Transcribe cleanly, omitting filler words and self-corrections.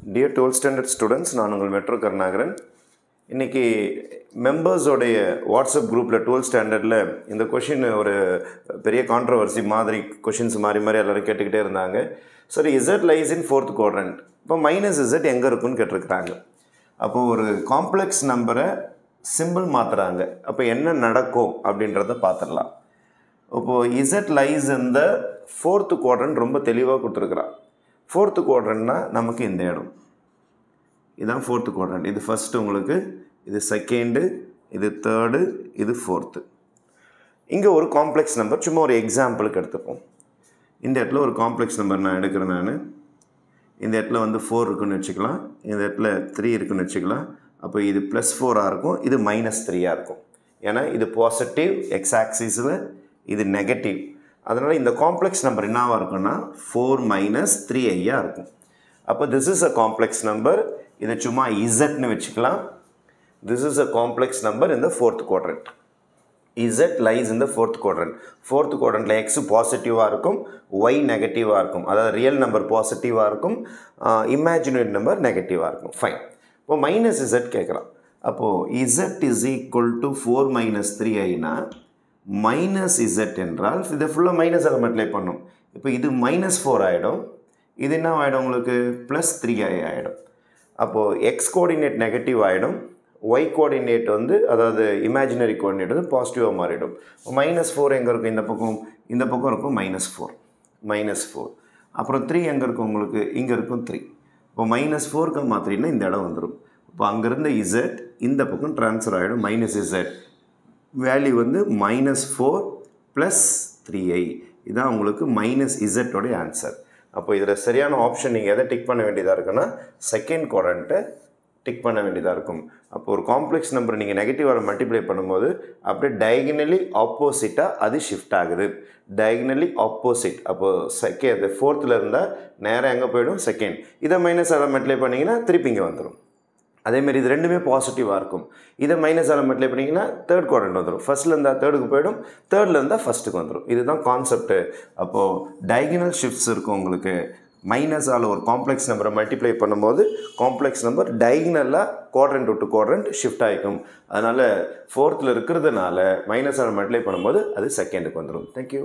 Dear 12th standard students, நான் உங்கள் metro Karunakaran. இன்றைக்கி மெம்பர்ஸோடைய வாட்ஸ்அப் குரூப்பில் 12th ஸ்டாண்டர்டில் இந்த கொஷின் ஒரு பெரிய கான்ட்ரவர்சி மாதிரி கொஷின்ஸ் மாறி எல்லோரும் கேட்டுக்கிட்டே இருந்தாங்க. சரி, Z lies in 4th quadrant. இப்போ மைனஸ் இசட் எங்கே இருக்குன்னு கேட்டிருக்கிறாங்க. அப்போது ஒரு காம்ப்ளெக்ஸ் நம்பரை சிம்பிள் மாற்றுறாங்க. அப்போ என்ன நடக்கும் அப்படின்றத பார்த்துடலாம். இப்போது இசட் லைஸ் இந்த 4th quadrant ரொம்ப தெளிவாக கொடுத்துருக்குறான். 4th quadrantனா நமக்கு இந்த இடம் இதுதான் 4th quadrant. இது ஃபஸ்ட்டு உங்களுக்கு, இது செகண்டு, இது தேர்டு, இது ஃபோர்த்து. இங்கே ஒரு காம்ப்ளெக்ஸ் நம்பர் சும்மா ஒரு எக்ஸாம்பிளுக்கு எடுத்துப்போம். இந்த இடத்துல ஒரு காம்ப்ளெக்ஸ் நம்பர் நான் எடுக்கிறேன். நான் இந்த இடத்துல வந்து 4 இருக்குன்னு வச்சுக்கலாம், இந்த இடத்துல 3 இருக்குன்னு வச்சுக்கலாம். அப்போ இது +4ஆக இருக்கும், இது -3ஆக இருக்கும். ஏன்னா இது பாசிட்டிவ் எக்ஸ் ஆக்சிஸில், இது நெகட்டிவ். அதனால் இந்த காம்ப்ளெக்ஸ் நம்பர் என்னவாக இருக்குன்னா 4 - 3i இருக்கும். அப்போ this is a complex number. இதை சும்மா இசட்னு வச்சுக்கலாம். This is a complex number இந்த 4th quadrant. இசட் லைஸ் இந்த 4th quadrant. 4th quadrantல எக்ஸ் பாசிட்டிவாக இருக்கும், ஒய் நெகட்டிவாக இருக்கும். அதாவது ரியல் நம்பர் பாசிட்டிவாக இருக்கும், இமேஜினரி நம்பர் நெகட்டிவாக இருக்கும். ஃபைன். இப்போ மைனஸ் இசட் கேட்குறான். அப்போது இசட் இஸ் ஈக்குவல் டு 4 - 3iனா மைனஸ் இசட் என்றால் இதை ஃபுல்லாக மைனஸால் மல்டிப்ளை பண்ணும். இப்போ இது -4 ஆகிடும், இது என்ன ஆகிடும் உங்களுக்கு +3i ஆகிடும். அப்போது எக்ஸ் கோஆர்டினேட் நெகட்டிவ் ஆகிடும், ஒய் கோஆர்டினேட் வந்து அதாவது இமேஜினரி கோஆர்டினேட் வந்து பாசிட்டிவாக மாறிடும். -4 எங்கே இருக்கும்? இந்த பக்கம் இருக்கும் -4. அப்புறம் 3 எங்கே இருக்கும் உங்களுக்கு? இங்கே இருக்கும் 3. இப்போ -4க்கு மாற்றினா இந்த இடம் வந்துடும். இப்போ அங்கேருந்து இசட் இந்த பக்கம் ட்ரான்ஸ்ஃபர் ஆகிடும். -z வேல்யூ வந்து -4 + 3i. இதுதான் உங்களுக்கு -z ஆன்சர். அப்போ இதில் சரியான ஆப்ஷன் நீங்கள் எதை டிக் பண்ண வேண்டியதாக இருக்குன்னா செகண்ட் குவாட்ரண்ட்டை டிக் பண்ண வேண்டியதாக இருக்கும். அப்போ ஒரு காம்ப்ளெக்ஸ் நம்பர் நீங்கள் நெகட்டிவாக மல்டிப்ளை பண்ணும்போது அப்படியே டயகனலி ஆப்போசிட்டாக அது ஷிஃப்ட் ஆகுது. Diagonally opposite. அப்போது அது 4th இருந்தால் நேராக எங்கே போயிடும்? செகண்ட். இதை மைனஸால் மல்டிப்ளை பண்ணிங்கன்னா திருப்பி இங்கே வந்துடும். அதேமாரி இது ரெண்டுமே பாசிட்டிவாக இருக்கும். இதை மைனஸால் மல்டிப்ளை பண்ணிங்கன்னா தேர்ட் குவாட்ரண்ட் வந்துடும். ஃபஸ்ட்டில் இருந்தால் தேர்டுக்கு போயிடும், தேர்டில் இருந்தால் ஃபஸ்ட்டுக்கு வந்துடும். இதுதான் கான்செப்ட்டு. அப்போது டயகனல் ஷிஃப்ட்ஸ் இருக்கும் உங்களுக்கு. மைனஸால் ஒரு காம்ப்ளெக்ஸ் நம்பரை மல்டிப்ளை பண்ணும்போது காம்ப்ளெக்ஸ் நம்பர் டயகனலாக குவாட்ரண்ட் டு குவாட்ரண்ட் ஷிஃப்ட் ஆகிக்கும். அதனால் 4th இருக்கிறதுனால மைனஸால் மல்டிப்ளை பண்ணும்போது அது செகண்டுக்கு வந்துடும். தேங்க்யூ.